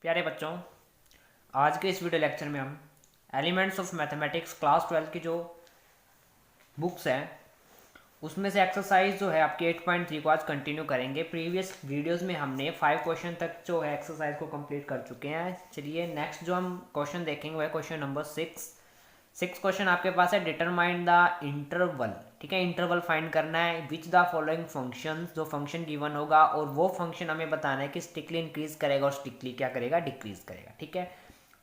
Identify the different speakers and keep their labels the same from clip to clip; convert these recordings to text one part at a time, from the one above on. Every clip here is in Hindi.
Speaker 1: प्यारे बच्चों, आज के इस वीडियो लेक्चर में हम एलिमेंट्स ऑफ मैथमेटिक्स क्लास 12 की जो बुक्स हैं उसमें से एक्सरसाइज जो है आपके 8.3 को आज कंटिन्यू करेंगे। प्रीवियस वीडियोस में हमने 5 क्वेश्चन तक जो है एक्सरसाइज को कंप्लीट कर चुके हैं। चलिए नेक्स्ट जो हम क्वेश्चन देखेंगे वो है क्वेश्चन नंबर 6 क्वेश्चन आपके पास है, डिटरमाइन द इंटरवल। ठीक है, इंटरवल फाइंड करना है विच द फॉलोइंग फंक्शन, जो फंक्शन गिवन होगा और वो फंक्शन हमें बताना है कि स्टिकली इंक्रीज करेगा और स्टिकली क्या करेगा, डिक्रीज करेगा। ठीक है,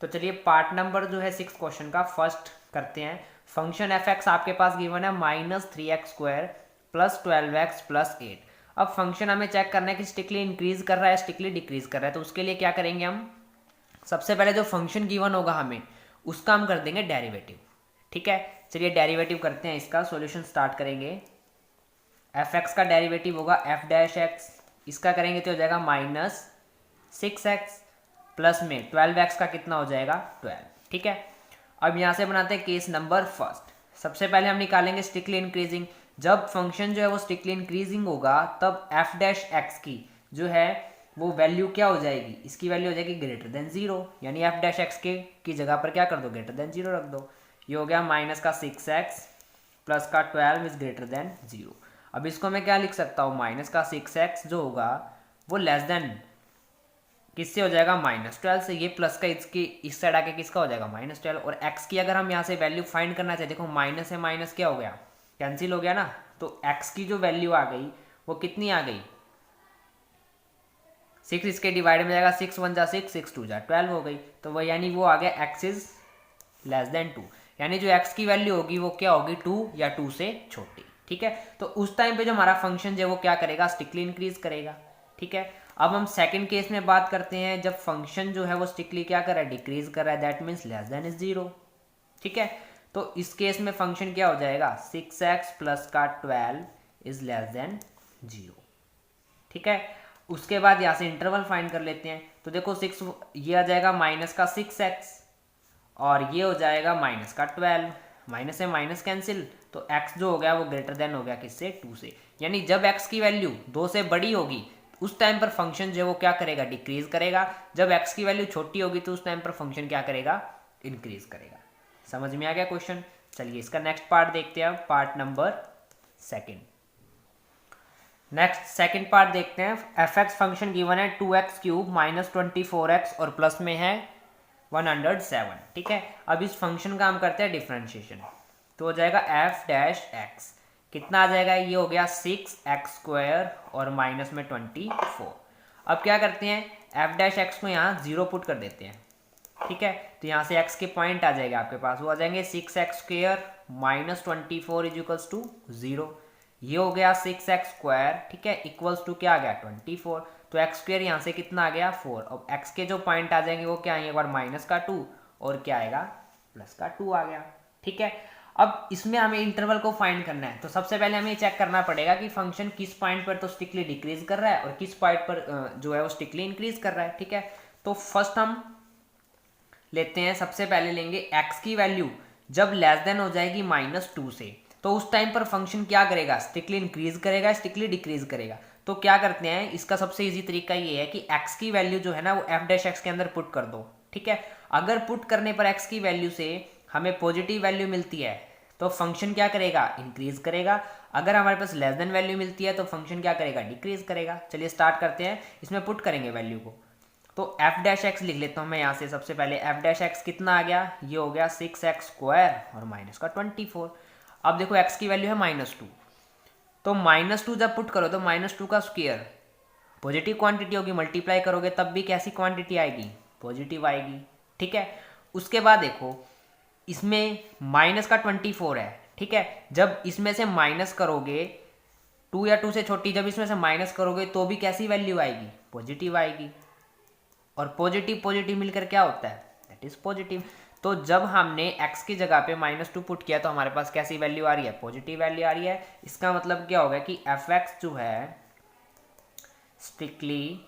Speaker 1: तो चलिए पार्ट नंबर जो है 6 क्वेश्चन का फर्स्ट करते हैं। फंक्शन एफ एक्स आपके पास गिवन है -3x² प्लस 12x प्लस 8। अब फंक्शन हमें चेक करना है कि स्टिकली इंक्रीज कर रहा है, स्टिकली डिक्रीज कर रहा है। तो उसके लिए क्या करेंगे, हम सबसे पहले जो फंक्शन गिवन होगा हमें उसका हम कर देंगे डेरिवेटिव। ठीक है, चलिए डेरिवेटिव करते हैं, इसका सॉल्यूशन स्टार्ट करेंगे। एफ एक्स का डेरिवेटिव होगा एफ डैश एक्स, इसका करेंगे तो हो जाएगा -6x प्लस में 12x का कितना हो जाएगा 12। ठीक है, अब यहाँ से बनाते हैं केस नंबर फर्स्ट। सबसे पहले हम निकालेंगे स्टिकली इंक्रीजिंग। जब फंक्शन जो है वो स्टिकली इंक्रीजिंग होगा तब एफ डैश एक्स की जो है वो वैल्यू क्या हो जाएगी, इसकी वैल्यू हो जाएगी ग्रेटर देन 0, यानी एफ डैश एक्स के की जगह पर क्या कर दो, ग्रेटर देन 0 रख दो। ये हो गया -6x प्लस का 12 इज ग्रेटर देन 0। अब इसको मैं क्या लिख सकता हूँ, -6x जो होगा वो लेस देन किससे हो जाएगा, -12 से। ये प्लस का इसकी इस साइड आके किसका हो जाएगा, -12। और x की अगर हम यहाँ से वैल्यू फाइंड करना चाहते, देखो माइनस है माइनस क्या हो गया, कैंसिल हो गया ना। तो x की जो वैल्यू आ गई वो कितनी आ गई, 6 इसके डिवाइड में जाएगा, 6 1 जा 6, 6 2 जा 12 हो गई। तो वो यानी वो आ गया x इज लेस देन 2, यानी जो x की वैल्यू होगी वो क्या होगी, 2 या 2 से छोटी। ठीक है, तो उस टाइम पे जो हमारा फंक्शन जो है वो क्या करेगा, स्टिकली इंक्रीज करेगा। ठीक है, अब हम सेकंड केस में बात करते हैं, जब फंक्शन जो है वो स्टिकली क्या कर रहा है, डिक्रीज कर रहा है, that means less than is 0। ठीक है, तो इस केस में फंक्शन क्या हो जाएगा, 6x प्लस का 12 इज लेस देन 0। ठीक है, उसके बाद यहाँ से इंटरवल फाइंड कर लेते हैं। तो देखो 6 ये आ जाएगा -6x और ये हो जाएगा -12, माइनस से माइनस कैंसिल, तो x जो हो गया वो ग्रेटर देन हो गया किससे, 2 से। यानी जब x की वैल्यू 2 से बड़ी होगी उस टाइम पर फंक्शन जो है वो क्या करेगा, डिक्रीज करेगा। जब x की वैल्यू छोटी होगी तो उस टाइम पर फंक्शन क्या करेगा, इंक्रीज करेगा। समझ में आ गया क्वेश्चन। चलिए इसका नेक्स्ट पार्ट देखते हैं, part number second. Next second part देखते हैं। एफ एक्स फंक्शन गिवन है 2x³ -24x और प्लस में है 107। ठीक है, अब इस फंक्शन का हम करते हैं डिफरेंशिएशन। तो हो जाएगा एफ डैश एक्स, कितना आ जाएगा, ये हो गया 6x² और माइनस में 24। अब क्या करते हैं, एफ डैश एक्स को यहाँ 0 पुट कर देते हैं। ठीक है, तो यहाँ से x के पॉइंट आ जाएगा आपके पास, वो आ जाएंगे 6x² -24 इज इक्वल्स टू 0। ये हो गया 6x², ठीक है, इक्वल्स टू क्या आ गया 24। तो x² यहाँ से कितना आ गया 4। अब x के जो पॉइंट आ जाएंगे वो क्या आएंगे, एक बार -2 और क्या आएगा +2 आ गया। ठीक है, अब इसमें हमें इंटरवल को फाइंड करना है। तो सबसे पहले हमें चेक करना पड़ेगा कि फंक्शन किस पॉइंट पर तो स्टिकली डिक्रीज कर रहा है और किस पॉइंट पर जो है वो स्टिकली इंक्रीज कर रहा है। ठीक है, तो फर्स्ट हम लेते हैं, सबसे पहले लेंगे x की वैल्यू जब लेस देन हो जाएगी -2 से, तो उस टाइम पर फंक्शन क्या करेगा, स्टिकली इंक्रीज करेगा, स्टिकली डिक्रीज करेगा। तो क्या करते हैं, इसका सबसे इजी तरीका ये है कि x की वैल्यू जो है ना वो एफ डैश एक्स के अंदर पुट कर दो। ठीक है, अगर पुट करने पर x की वैल्यू से हमें पॉजिटिव वैल्यू मिलती है तो फंक्शन क्या करेगा, इंक्रीज करेगा। अगर हमारे पास लेस देन वैल्यू मिलती है तो फंक्शन क्या करेगा, डिक्रीज करेगा। चलिए स्टार्ट करते हैं, इसमें पुट करेंगे वैल्यू को। तो एफ डैश एक्स लिख लेता हूँ मैं यहाँ से। सबसे पहले एफ डैश एक्स कितना आ गया, ये हो गया 6x² और माइनस का 24। अब देखो x की वैल्यू है -2, तो -2 जब पुट करो तो -2 का स्क्वायर पॉजिटिव क्वांटिटी होगी, मल्टीप्लाई करोगे तब भी कैसी क्वांटिटी आएगी, पॉजिटिव आएगी। ठीक है, उसके बाद देखो इसमें -24 है। ठीक है, जब इसमें से माइनस करोगे 2 या 2 से छोटी, जब इसमें से माइनस करोगे तो भी कैसी वैल्यू आएगी, पॉजिटिव आएगी। और पॉजिटिव पॉजिटिव मिलकर क्या होता है, दैट इज पॉजिटिव। तो जब हमने x की जगह पे -2 पुट किया तो हमारे पास कैसी वैल्यू आ रही है, पॉजिटिव वैल्यू आ रही है। इसका मतलब क्या होगा कि एफ एक्स जो है स्ट्रिक्टली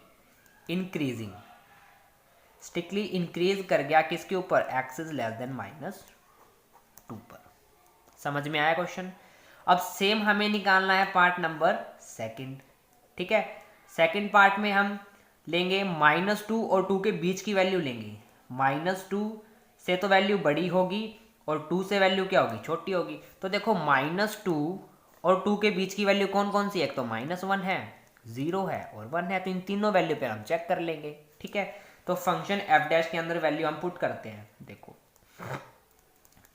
Speaker 1: इंक्रीज कर गया किसके ऊपर, x इज लेस देन -2 पर। समझ में आया क्वेश्चन। अब सेम हमें निकालना है पार्ट नंबर सेकंड। ठीक है, सेकंड पार्ट में हम लेंगे, -2 और 2 के बीच की वैल्यू लेंगे। -2 से तो वैल्यू बड़ी होगी और 2 से वैल्यू क्या होगी, छोटी होगी। तो देखो -2 और 2 के बीच की वैल्यू कौन कौन सी है, एक तो -1 है, 0 है और 1 है। तो इन तीनों वैल्यू पे हम चेक कर लेंगे। ठीक है, तो फंक्शन एफ डैश के अंदर वैल्यू हम पुट करते हैं। देखो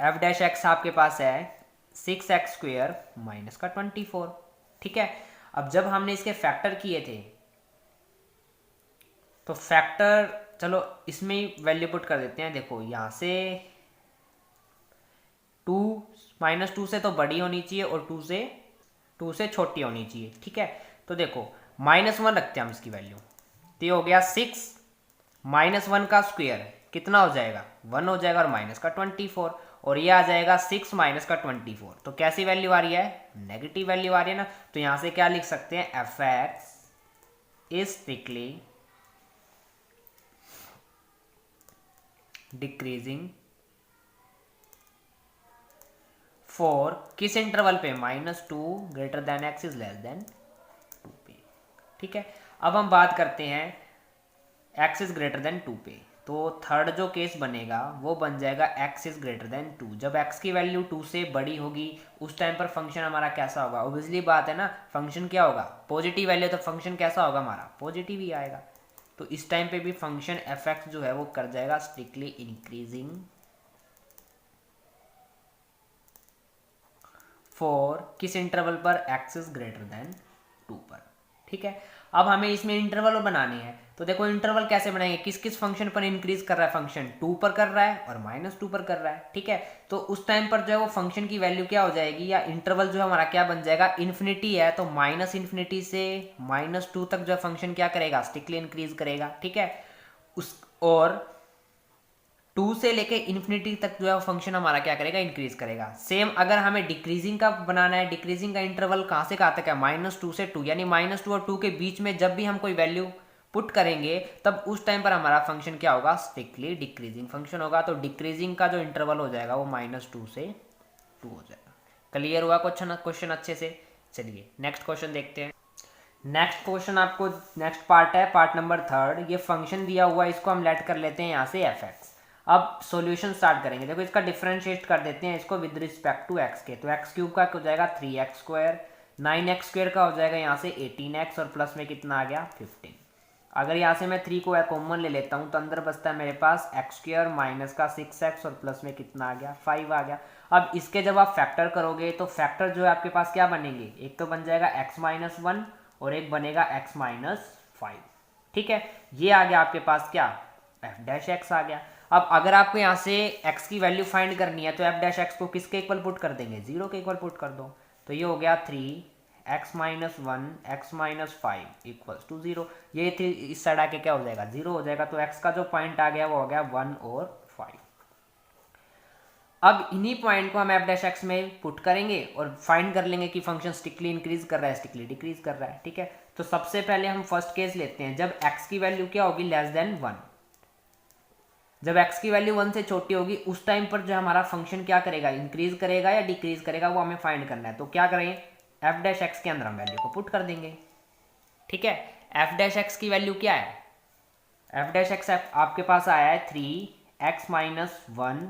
Speaker 1: एफ डैश एक्स आपके पास है 6x² माइनस का 24। ठीक है, अब जब हमने इसके फैक्टर किए थे तो फैक्टर, चलो इसमें वैल्यू पुट कर देते हैं। देखो यहाँ से 2 -2 से तो बड़ी होनी चाहिए और 2 से छोटी होनी चाहिए। ठीक है, तो देखो -1 रखते हैं हम इसकी वैल्यू, तो ये हो गया 6 -1 का स्क्वायर कितना हो जाएगा, 1 हो जाएगा और माइनस का 24, और ये आ जाएगा 6 माइनस का 24। तो कैसी वैल्यू आ रही है, नेगेटिव वैल्यू आ रही है ना। तो यहां से क्या लिख सकते हैं, F x is strictly decreasing for किस इंटरवल पे, -2 greater than x is less than 2 पे। ठीक है, अब हम बात करते हैं एक्स इज ग्रेटर देन 2 पे। तो थर्ड जो केस बनेगा वो बन जाएगा एक्स इज ग्रेटर देन 2। जब एक्स की वैल्यू 2 से बड़ी होगी उस टाइम पर फंक्शन हमारा कैसा होगा, ऑब्वियसली बात है ना, फंक्शन क्या होगा, पॉजिटिव वैल्यू, तो फंक्शन कैसा होगा हमारा, पॉजिटिव ही आएगा। तो इस टाइम पे भी फंक्शन एफ एक्स जो है वो कर जाएगा स्ट्रिक्टली इंक्रीजिंग फॉर किस इंटरवल पर, एक्स इज ग्रेटर देन 2 पर। ठीक है, अब हमें इसमें इंटरवल बनाने हैं। तो देखो इंटरवल कैसे बनाएंगे, किस किस फंक्शन पर इंक्रीज कर रहा है, फंक्शन 2 पर कर रहा है और -2 पर कर रहा है। ठीक है, तो उस टाइम पर जो है वो फंक्शन की वैल्यू क्या हो जाएगी, या इंटरवल जो है हमारा क्या बन जाएगा, इन्फिनिटी है तो -∞ से -2 तक जो है फंक्शन क्या करेगा, स्ट्रिक्टली इंक्रीज करेगा। ठीक है, उस और 2 से लेके इन्फिनिटी तक जो है फंक्शन हमारा क्या करेगा, इंक्रीज करेगा। सेम अगर हमें डिक्रीजिंग का बनाना है, डिक्रीजिंग का इंटरवल कहाँ से कहाँ तक है, -2 से 2, यानी -2 और 2 के बीच में जब भी हम कोई वैल्यू पुट करेंगे तब उस टाइम पर हमारा फंक्शन क्या होगा, स्ट्रिक्टली डिक्रीजिंग फंक्शन होगा। तो डिक्रीजिंग का जो इंटरवल हो जाएगा वो -2 से 2 हो जाएगा। क्लियर हुआ क्वेश्चन अच्छे से। चलिए नेक्स्ट क्वेश्चन देखते हैं। नेक्स्ट क्वेश्चन आपको, नेक्स्ट पार्ट है पार्ट नंबर 3। ये फंक्शन दिया हुआ है, इसको हम लेट कर लेते हैं यहाँ से एफ एक्स। अब सॉल्यूशन स्टार्ट करेंगे। देखो इसका डिफरेंशिएट कर देते हैं इसको विद रिस्पेक्ट टू एक्स के। तो एक्स क्यूब का हो जाएगा 3x², 9x² का हो जाएगा यहाँ से 18x और प्लस में कितना आ गया 15। अगर यहाँ से मैं 3 को कॉमन ले लेता हूँ तो अंदर बचता है मेरे पास x² माइनस का 6x और प्लस में कितना आ गया 5 आ गया। अब इसके जब आप फैक्टर करोगे तो फैक्टर जो है आपके पास क्या बनेंगे, एक तो बन जाएगा x-1 और एक बनेगा x-5। ठीक है, ये आ गया आपके पास क्या, एफ डैश एक्स आ गया। अब अगर आपको यहाँ से x की वैल्यू फाइंड करनी है तो एफ डैश एक्स को किसके इक्वल पुट कर देंगे, 0 के इक्वल पुट कर दो। तो ये हो गया 3x-1 x-5 इक्वल्स टू 0। ये 3 इस साइड आके क्या हो जाएगा, 0 हो जाएगा। तो x का जो पॉइंट आ गया वो हो गया 1 और 5। अब इन्हीं पॉइंट को हम एफ डैश एक्स में पुट करेंगे और फाइंड कर लेंगे कि फंक्शन स्ट्रिक्टली इंक्रीज कर रहा है, स्ट्रिक्टली डिक्रीज कर रहा है। ठीक है, तो सबसे पहले हम फर्स्ट केस लेते हैं जब x की वैल्यू क्या होगी, लेस देन 1। जब x की वैल्यू 1 से छोटी होगी उस टाइम पर जो हमारा फंक्शन क्या करेगा, इंक्रीज करेगा या डिक्रीज करेगा, वो हमें फाइंड करना है। तो क्या करेंगे, एफ डैश एक्स के अंदर हम वैल्यू को पुट कर देंगे। ठीक है, एफ डैश एक्स की वैल्यू क्या है, एफ डैश एक्स आपके पास आया है 3x-1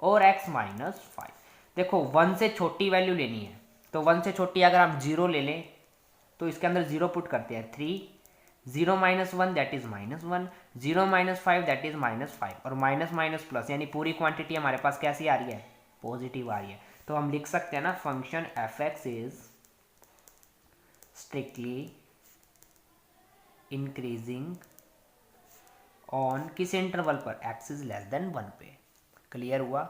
Speaker 1: और x-5। देखो 1 से छोटी वैल्यू लेनी है, तो 1 से छोटी अगर हम 0 ले लें तो इसके अंदर 0 पुट करते हैं। 3 0 - 1 दैट इज -1, 0 - 5 दैट इज -5, और माइनस माइनस प्लस यानी पूरी क्वांटिटी हमारे पास कैसी आ रही है, पॉजिटिव आ रही है। तो हम लिख सकते हैं ना, function F x is strictly increasing on किस इंटरवल पर, एक्स इज लेस देन 1 पे। क्लियर हुआ।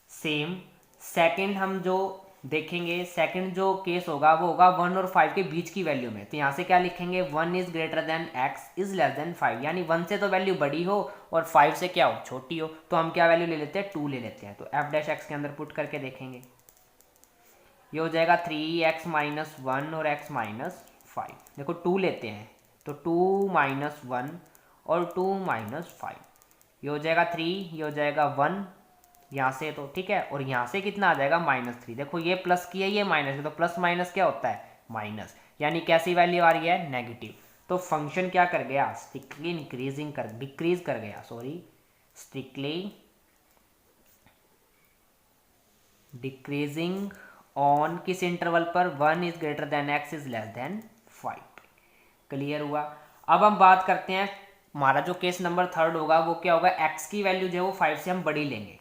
Speaker 1: सेम सेकंड हम जो देखेंगे, सेकंड जो केस होगा वो होगा 1 और 5 के बीच की वैल्यू में। तो यहाँ से क्या लिखेंगे, 1 is greater than x is less than 5, यानी 1 से तो वैल्यू बड़ी हो और 5 से क्या हो, छोटी हो। तो हम क्या वैल्यू ले लेते हैं, 2 ले लेते हैं। तो एफ डैश एक्स के अंदर पुट करके देखेंगे, ये हो जाएगा 3x-1 और x-5। देखो 2 लेते हैं तो 2 - 1 और 2 - 5, ये हो जाएगा 3, ये हो जाएगा 1 यहाँ से। तो ठीक है, और यहाँ से कितना आ जाएगा -3। देखो ये प्लस की है, ये माइनस है, तो प्लस माइनस क्या होता है, माइनस, यानी कैसी वैल्यू आ रही है, नेगेटिव। तो फंक्शन क्या कर गया, स्ट्रिक्टली डिक्रीज कर गया, स्ट्रिक्टली डिक्रीजिंग ऑन किस इंटरवल पर, 1 is greater than x is less than 5। Clear हुआ। अब हम बात करते हैं, हमारा जो केस नंबर थर्ड होगा वो क्या होगा, x की वैल्यू जो है वो 5 से हम बड़ी लेंगे,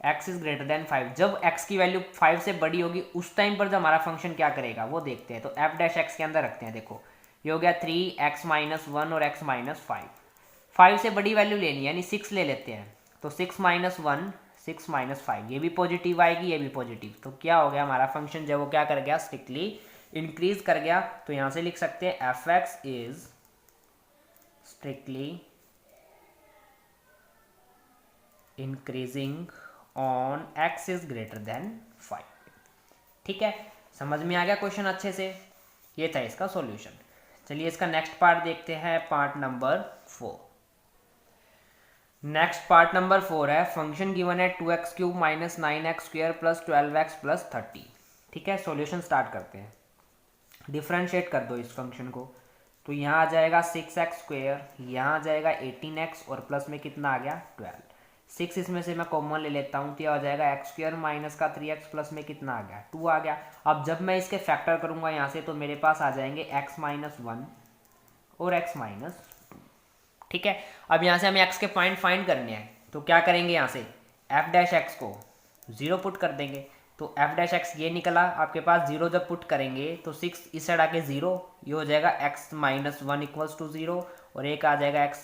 Speaker 1: x इज ग्रेटर देन 5। जब x की वैल्यू 5 से बड़ी होगी उस टाइम पर जो हमारा फंक्शन क्या करेगा वो देखते हैं। तो f डैश x के अंदर रखते हैं, देखो ये हो गया 3x माइनस 1 और x माइनस 5। 5 से बड़ी वैल्यू लेनी यानी 6 ले लेते हैं, तो 6 माइनस 1 6 माइनस 5, ये भी पॉजिटिव आएगी ये भी पॉजिटिव, तो क्या हो गया हमारा फंक्शन जो वो क्या कर गया, स्ट्रिक्टली इंक्रीज कर गया। तो यहां से लिख सकते हैं F x is strictly increasing on x is greater than 5। ठीक है, समझ में आ गया क्वेश्चन अच्छे से, ये था इसका सॉल्यूशन। चलिए इसका नेक्स्ट पार्ट देखते हैं, part number 4। Next part number 4 है, फंक्शन गिवन है 2x³ minus 9x square plus 12x plus 30। ठीक है, सॉल्यूशन स्टार्ट करते हैं। डिफ्रेंशिएट कर दो इस फंक्शन को, तो यहाँ आ जाएगा 6x स्क्वायर, यहाँ आ जाएगा 18x और प्लस में कितना आ गया 12। 6 इसमें से मैं कॉमन ले लेता हूँ, तो यह हो जाएगा x स्क्वायर माइनस का 3x प्लस में कितना आ गया 2 आ गया। अब जब मैं इसके फैक्टर करूँगा यहाँ से, तो मेरे पास आ जाएंगे x माइनस 1 और x माइनस 2। ठीक है, अब यहाँ से हमें x के पॉइंट फाइंड करने हैं, तो क्या करेंगे, यहाँ से f डैश x को 0 पुट कर देंगे, तो f डैश x ये निकला आपके पास। 0 जब पुट करेंगे तो 6 इस साइड आके 0, ये हो जाएगा x माइनस 1 इक्वल्स टू 0 और एक आ जाएगा x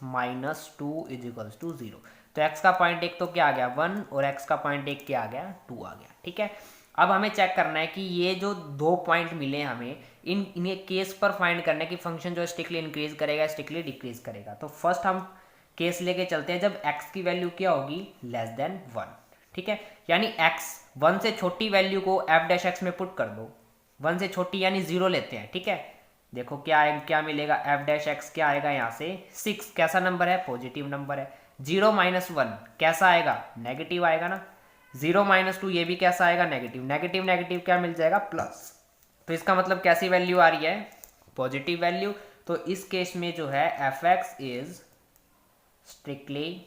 Speaker 1: minus 2 is equals to 0। तो x का पॉइंट एक तो क्या आ गया 1 और x का पॉइंट एक क्या आ गया 2 आ गया। ठीक है, अब हमें चेक करना है कि ये जो दो पॉइंट मिले हमें इन्हें केस पर फाइंड करना है कि फंक्शन जो स्ट्रिक्टली इंक्रीज करेगा स्ट्रिक्टली डिक्रीज करेगा। तो फर्स्ट हम केस लेके चलते हैं जब x की वैल्यू क्या होगी लेस देन 1। ठीक है, यानी x 1 से छोटी वैल्यू को f डैश x में पुट कर दो, 1 से छोटी यानी 0 लेते हैं। ठीक है, देखो क्या मिलेगा, f डैश x क्या आएगा यहाँ से 6, कैसा नंबर है पॉजिटिव नंबर है। 0 माइनस 1 कैसा आएगा नेगेटिव आएगा ना। 0 माइनस 2 ये भी कैसा आएगा नेगेटिव, नेगेटिव नेगेटिव क्या मिल जाएगा प्लस। तो इसका मतलब कैसी वैल्यू आ रही है पॉजिटिव वैल्यू। तो इस केस में जो है F x is strictly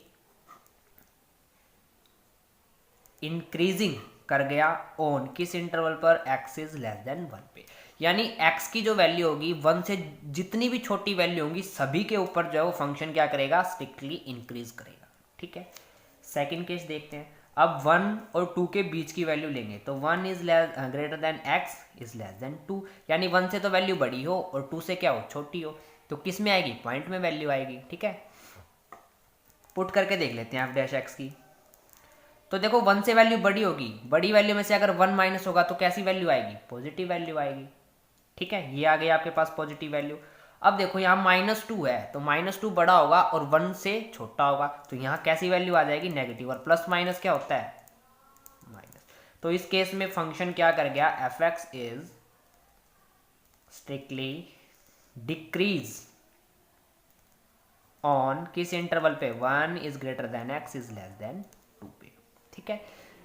Speaker 1: increasing कर गया ऑन किस इंटरवल पर x इज लेस देन 1 पे, यानी x की जो वैल्यू होगी 1 से जितनी भी छोटी वैल्यू होंगी सभी के ऊपर जो है वो फंक्शन क्या करेगा स्ट्रिक्टली इंक्रीज करेगा। ठीक है, सेकंड केस देखते हैं। अब 1 और 2 के बीच की वैल्यू लेंगे, तो 1 is greater than x is less than 2, यानी 1 से तो वैल्यू बड़ी हो और 2 से क्या हो छोटी हो, तो किस में आएगी पॉइंट में वैल्यू आएगी। ठीक है, पुट करके देख लेते हैं f डैश x की। तो देखो 1 से वैल्यू बड़ी होगी, बड़ी वैल्यू में से अगर 1 माइनस होगा तो कैसी वैल्यू आएगी पॉजिटिव वैल्यू आएगी। ठीक है, ये आ गई आपके पास पॉजिटिव वैल्यू। अब देखो यहाँ -2 है, तो -2 बड़ा होगा और 1 से छोटा होगा, तो यहाँ कैसी वैल्यू आ जाएगी नेगेटिव, और प्लस माइनस क्या होता है माइनस। तो इस केस में फंक्शन क्या कर गया F x is strictly decrease on किस इंटरवल पे 1 is greater than x is less than 2 पे। ठीक है,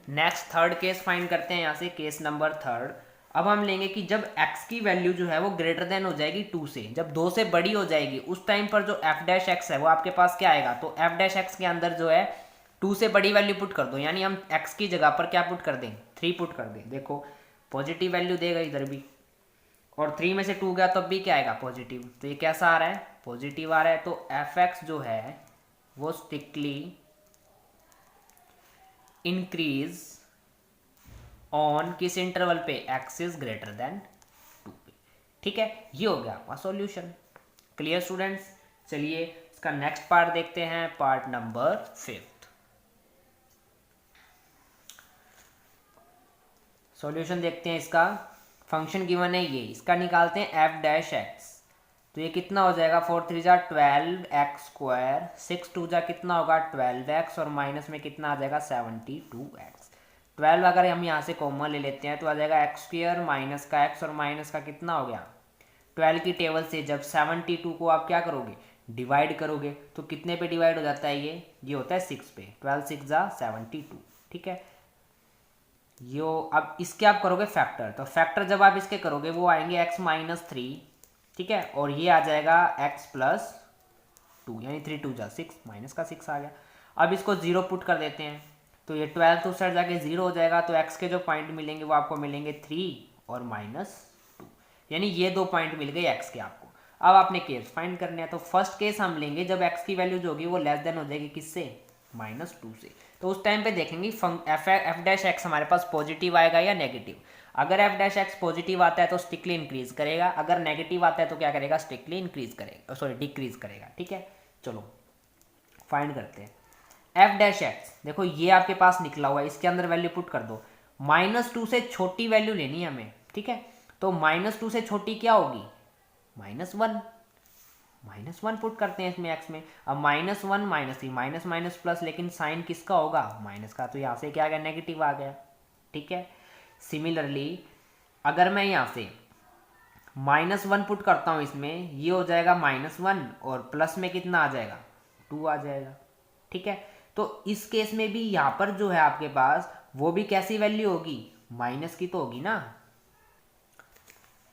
Speaker 1: नेक्स्ट थर्ड केस फाइंड करते हैं यहाँ से, केस नंबर थर्ड। अब हम लेंगे कि जब x की वैल्यू जो है वो ग्रेटर देन हो जाएगी 2 से, जब 2 से बड़ी हो जाएगी उस टाइम पर जो f डैश x है वो आपके पास क्या आएगा, तो f डैश x के अंदर जो है 2 से बड़ी वैल्यू पुट कर दो, यानी हम x की जगह पर क्या पुट कर दें 3 पुट कर दें। देखो पॉजिटिव वैल्यू देगा इधर भी, और 3 में से 2 गया तब भी क्या आएगा पॉजिटिव, तो ये कैसा आ रहा है पॉजिटिव आ रहा है। तो एफ एक्स जो है वो स्ट्रिक्टली इंक्रीज ऑन किस इंटरवल पे x इज ग्रेटर देन 2 पे। ठीक है, ये हो गया आपका सॉल्यूशन। क्लियर स्टूडेंट्स, चलिए इसका नेक्स्ट पार्ट देखते हैं, पार्ट नंबर 5। सॉल्यूशन देखते हैं इसका। फंक्शन गिवन है ये, इसका निकालते हैं f डैश x, तो ये कितना हो जाएगा 4 3 जा 12x स्क्वायर, 6 2 जा कितना होगा 12x और माइनस में कितना आ जाएगा 72x। 12 अगर हम यहाँ से कॉमन ले लेते हैं तो आ जाएगा x स्क्वायर माइनस का x और माइनस का कितना हो गया 12 की टेबल से जब 72 को आप क्या करोगे डिवाइड करोगे तो कितने पे डिवाइड हो जाता है ये होता है 6 पे, 12 6 जा 72। ठीक है, यो अब इसके आप करोगे फैक्टर, तो फैक्टर जब आप इसके करोगे वो आएंगे x माइनस 3, ठीक है, और ये आ जाएगा x प्लस 2 यानी 3 2 जा 6, माइनस का 6 आ गया। अब इसको 0 पुट कर देते हैं तो ये 12 तो उस साइड जाके 0 हो जाएगा, तो x के जो पॉइंट मिलेंगे वो आपको मिलेंगे 3 और -2, यानी ये 2 पॉइंट मिल गए x के आपको। अब आपने केस फाइंड करने हैं, तो फर्स्ट केस हम लेंगे जब x की वैल्यू जो होगी वो लेस देन हो जाएगी किससे, -2 से। तो उस टाइम पे देखेंगे एफ डैश एक्स हमारे पास पॉजिटिव आएगा या नेगेटिव। अगर एफ डैश एक्स पॉजिटिव आता है तो स्ट्रिक्टली इंक्रीज करेगा, अगर नेगेटिव आता है तो क्या करेगा, स्ट्रिक्टली इंक्रीज करेगा, सॉरी डिक्रीज करेगा। ठीक है, चलो फाइंड करते हैं एफ डैश एक्स। देखो ये आपके पास निकला हुआ है, इसके अंदर वैल्यू पुट कर दो। -2 से छोटी वैल्यू लेनी है हमें, ठीक है, तो -2 से छोटी क्या होगी, -1, -1 पुट करते हैं इसमें x में। अब -1 -3 माइनस माइनस प्लस, लेकिन साइन किसका होगा, माइनस का, तो यहाँ से क्या आ गया, नेगेटिव आ गया। ठीक है, सिमिलरली अगर मैं यहाँ से -1 पुट करता हूँ इसमें, ये हो जाएगा -1 और प्लस में कितना आ जाएगा, 2 आ जाएगा। ठीक है, तो इस केस में भी यहाँ पर जो है आपके पास वो भी कैसी वैल्यू होगी, माइनस की तो होगी ना।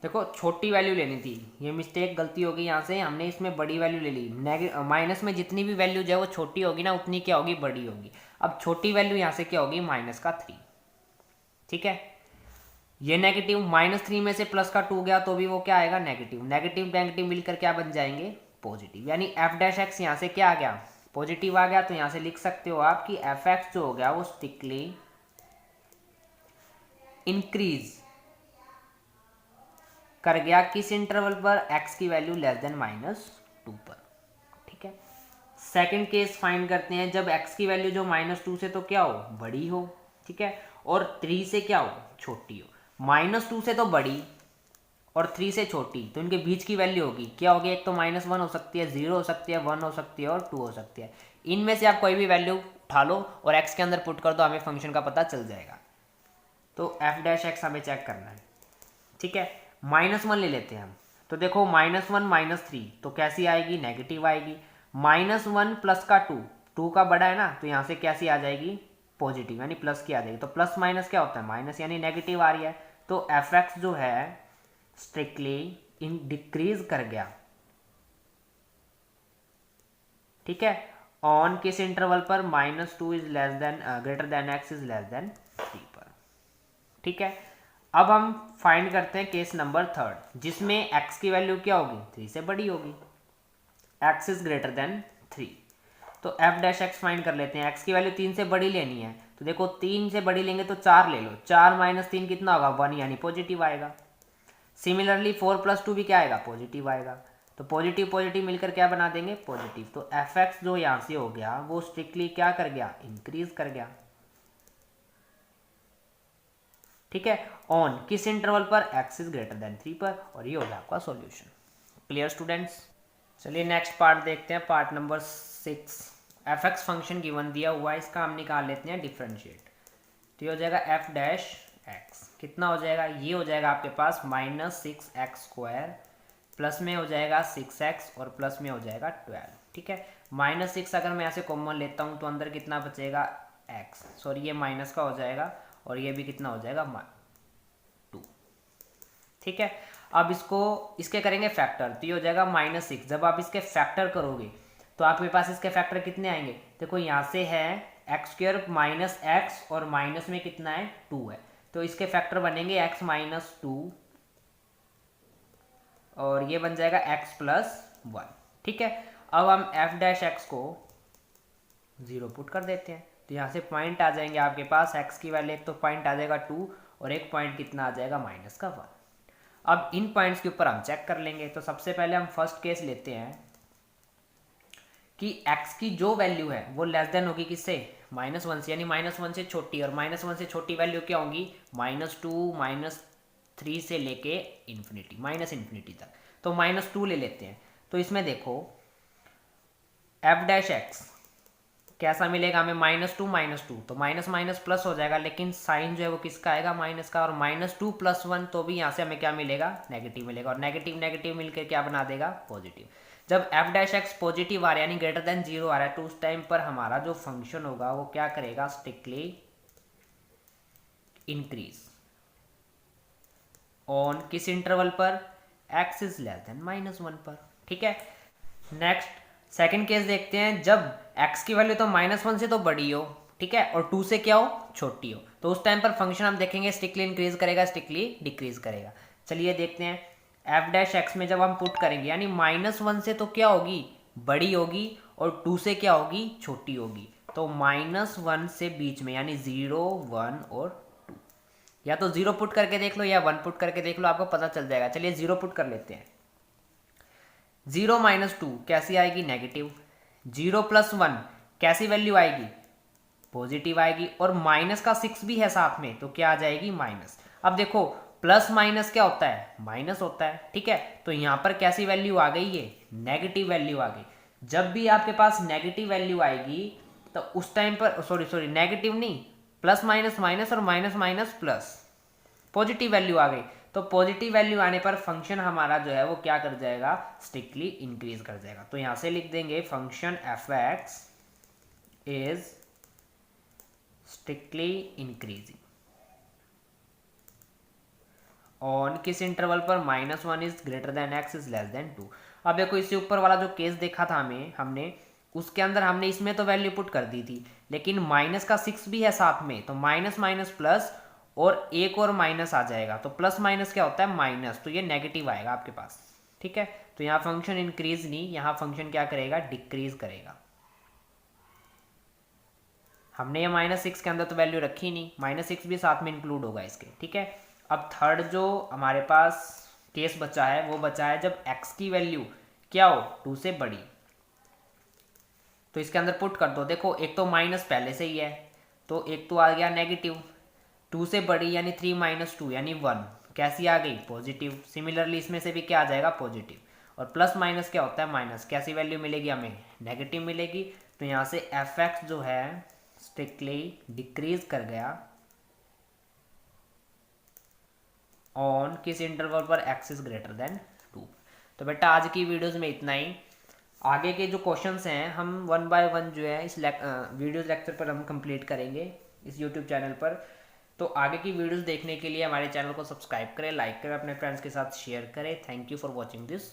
Speaker 1: देखो छोटी वैल्यू लेनी थी, ये मिस्टेक गलती होगी यहाँ से, हमने इसमें बड़ी वैल्यू ले ली। माइनस में जितनी भी वैल्यू जो है वो छोटी होगी ना, उतनी क्या होगी, बड़ी होगी। अब छोटी वैल्यू यहाँ से क्या होगी, -3। ठीक है, ये नेगेटिव, -3 में से प्लस का 2 गया तो भी वो क्या आएगा, नेगेटिव। नेगेटिव नेगेटिव मिलकर क्या बन जाएंगे, पॉजिटिव, यानी एफ डैश एक्स यहाँ से क्या आ गया, पॉजिटिव आ गया। तो यहाँ से लिख सकते हो आप कि एफ एक्स जो हो गया वो स्ट्रिक्टली इंक्रीज कर गया किस इंटरवल पर, x की वैल्यू लेस देन -2 पर। ठीक है, सेकंड केस फाइंड करते हैं जब x की वैल्यू जो -2 से तो क्या हो, बड़ी हो। ठीक है, और 3 से क्या हो, छोटी हो। -2 से तो बड़ी और 3 से छोटी, तो इनके बीच की वैल्यू होगी क्या होगी, एक तो -1 हो सकती है, 0 हो सकती है, 1 हो सकती है और 2 हो सकती है। इनमें से आप कोई भी वैल्यू उठा लो और x के अंदर पुट कर दो, हमें फंक्शन का पता चल जाएगा। तो एफ डैश एक्स हमें चेक करना है। ठीक है, -1 ले लेते हैं हम, तो देखो -1 -3 तो कैसी आएगी, नेगेटिव आएगी। -1 प्लस का 2 का बड़ा है ना, तो यहाँ से कैसी आ जाएगी, पॉजिटिव, यानी प्लस की आ जाएगी। तो प्लस माइनस क्या होता है, माइनस, यानी नेगेटिव आ रही है। तो एफ एक्स जो है स्ट्रिक्टली इन डिक्रीज कर गया। ठीक है, ऑन किस इंटरवल पर, -2 is less than greater than x is less than 3 पर। ठीक है, अब हम फाइंड करते हैं केस नंबर 3 जिसमें x की वैल्यू क्या होगी, 3 से बड़ी होगी, x इज ग्रेटर देन 3। तो एफ डैश एक्स फाइंड कर लेते हैं, x की वैल्यू 3 से बड़ी लेनी है, तो देखो 3 से बड़ी लेंगे तो 4 ले लो, 4 - 3 कितना होगा, 1, यानी पॉजिटिव आएगा। सिमिलरली 4 + 2 भी क्या आएगा, पॉजिटिव आएगा। तो पॉजिटिव पॉजिटिव मिलकर क्या बना देंगे, पॉजिटिव। तो एफ एक्स जो यहाँ से हो गया वो स्ट्रिक्टली क्या कर गया, इंक्रीज कर गया। ठीक है, ऑन किस इंटरवल पर, x इज ग्रेटर देन 3 पर, और ये हो गया आपका सॉल्यूशन। क्लियर स्टूडेंट्स, चलिए नेक्स्ट पार्ट देखते हैं, part number 6। F x function given दिया हुआ है, इसका हम निकाल लेते हैं डिफरेंशिएट। तो ये हो जाएगा एफ डैश एक्स, कितना हो जाएगा, ये हो जाएगा आपके पास -6x² प्लस में हो जाएगा 6x और प्लस में हो जाएगा 12। ठीक है, -6 अगर मैं ऐसे कॉमन लेता हूँ तो अंदर कितना बचेगा, x, सॉरी ये माइनस का हो जाएगा और ये भी कितना हो जाएगा, 2। ठीक है, अब इसको इसके करेंगे फैक्टर, तो ये हो जाएगा -6। जब आप इसके फैक्टर करोगे तो आपके पास इसके फैक्टर कितने आएंगे, देखो यहाँ से है x² - x और माइनस में कितना है, 2 है, तो इसके फैक्टर बनेंगे x - 2 और ये बन जाएगा x + 1। ठीक है, अब हम एफ डैश एक्स को 0 पुट कर देते हैं, तो यहाँ से पॉइंट आ जाएंगे आपके पास, x की वैल्यू एक तो पॉइंट आ जाएगा 2 और एक पॉइंट कितना आ जाएगा, -1। अब इन पॉइंट्स के ऊपर हम चेक कर लेंगे। तो सबसे पहले हम फर्स्ट केस लेते हैं कि x की जो वैल्यू है वो लेस देन होगी किससे, -1 से, यानी -1 से छोटी, और -1 से छोटी वैल्यू क्या होंगी, -2 -3 से लेके इन्फिनिटी, ∞ तक। तो -2 ले लेते हैं, तो इसमें देखो एफ डैश एक्स कैसा मिलेगा हमें, -2 तो माइनस माइनस प्लस हो जाएगा, लेकिन साइन जो है वो किसका आएगा, माइनस का, और -2 + 1 तो भी यहाँ से हमें क्या मिलेगा, नेगेटिव मिलेगा, और नेगेटिव नेगेटिव मिलकर क्या बना देगा, पॉजिटिव। जब एफ डैश एक्स पॉजिटिव आ रहा है यानी ग्रेटर देन 0 आ रहा है, तो उस टाइम पर हमारा जो फंक्शन होगा वो क्या करेगा, स्ट्रिक्टली इंक्रीज। ऑन किस इंटरवल पर, x इज लेस देन -1 पर। ठीक है, नेक्स्ट सेकंड केस देखते हैं, जब x की वैल्यू तो -1 से तो बड़ी हो, ठीक है, और 2 से क्या हो, छोटी हो, तो उस टाइम पर फंक्शन हम देखेंगे स्ट्रिक्टली इंक्रीज करेगा, स्ट्रिक्टली डिक्रीज करेगा। चलिए देखते हैं, एफ डैश एक्स में जब हम पुट करेंगे यानी -1 से तो क्या होगी, बड़ी होगी, और 2 से क्या होगी, छोटी होगी, तो -1 से बीच में यानी 0, 1 और 2, या तो 0 पुट करके देख लो या 1 पुट करके देख लो, आपको पता चल जाएगा। चलिए 0 पुट कर लेते हैं। 0 - 2 कैसी आएगी, नेगेटिव। 0 + 1 कैसी वैल्यू आएगी, पॉजिटिव आएगी, और माइनस का 6 भी है साथ में, तो क्या आ जाएगी, माइनस। अब देखो प्लस माइनस क्या होता है, माइनस होता है। ठीक है, तो यहां पर कैसी वैल्यू आ गई, ये नेगेटिव वैल्यू आ गई। जब भी आपके पास नेगेटिव वैल्यू आएगी तो उस टाइम पर, सॉरी नेगेटिव नहीं, प्लस माइनस माइनस और minus minus plus, positive value आ गई, तो पॉजिटिव वैल्यू आने पर फंक्शन हमारा जो है वो क्या कर जाएगा, स्ट्रिक्टली इंक्रीज कर जाएगा। तो यहां से लिख देंगे function F x is strictly increasing on किस इंटरवल पर, -1 is greater than x is less than 2। अब देखो इससे ऊपर वाला जो केस देखा था हमने उसके अंदर हमने इसमें तो वैल्यू पुट कर दी थी, लेकिन माइनस का 6 भी है साथ में, तो माइनस माइनस प्लस, और एक और माइनस आ जाएगा, तो प्लस माइनस क्या होता है, माइनस, तो ये नेगेटिव आएगा आपके पास। ठीक है, तो यहाँ फंक्शन इंक्रीज नहीं, यहाँ फंक्शन क्या करेगा, डिक्रीज करेगा। हमने ये -6 के अंदर तो वैल्यू रखी नहीं, -6 भी साथ में इंक्लूड होगा इसके। ठीक है, अब थर्ड जो हमारे पास केस बचा है वो बचा है जब x की वैल्यू क्या हो, 2 से बड़ी, तो इसके अंदर पुट कर दो। देखो एक तो माइनस पहले से ही है, तो एक तो आ गया नेगेटिव, 2 से बड़ी यानी 3 - 2 यानी 1, कैसी आ गई, पॉजिटिव। सिमिलरली इसमें से भी क्या आ जाएगा, पॉजिटिव। और प्लस माइनस क्या होता है, माइनस, कैसी वैल्यू मिलेगी हमें, नेगेटिव मिलेगी। तो यहाँ से एफ एक्स जो है स्ट्रिक्टली डिक्रीज कर गया ऑन किस इंटरवल पर x इज ग्रेटर देन 2। तो बेटा आज की वीडियोस में इतना ही। आगे के जो क्वेश्चंस हैं हम 1 बाय 1 जो है इस वीडियो लेक्चर पर हम कंप्लीट करेंगे इस यूट्यूब चैनल पर। तो आगे की वीडियोस देखने के लिए हमारे चैनल को सब्सक्राइब करें, लाइक करें, अपने फ्रेंड्स के साथ शेयर करें। Thank you for watching this.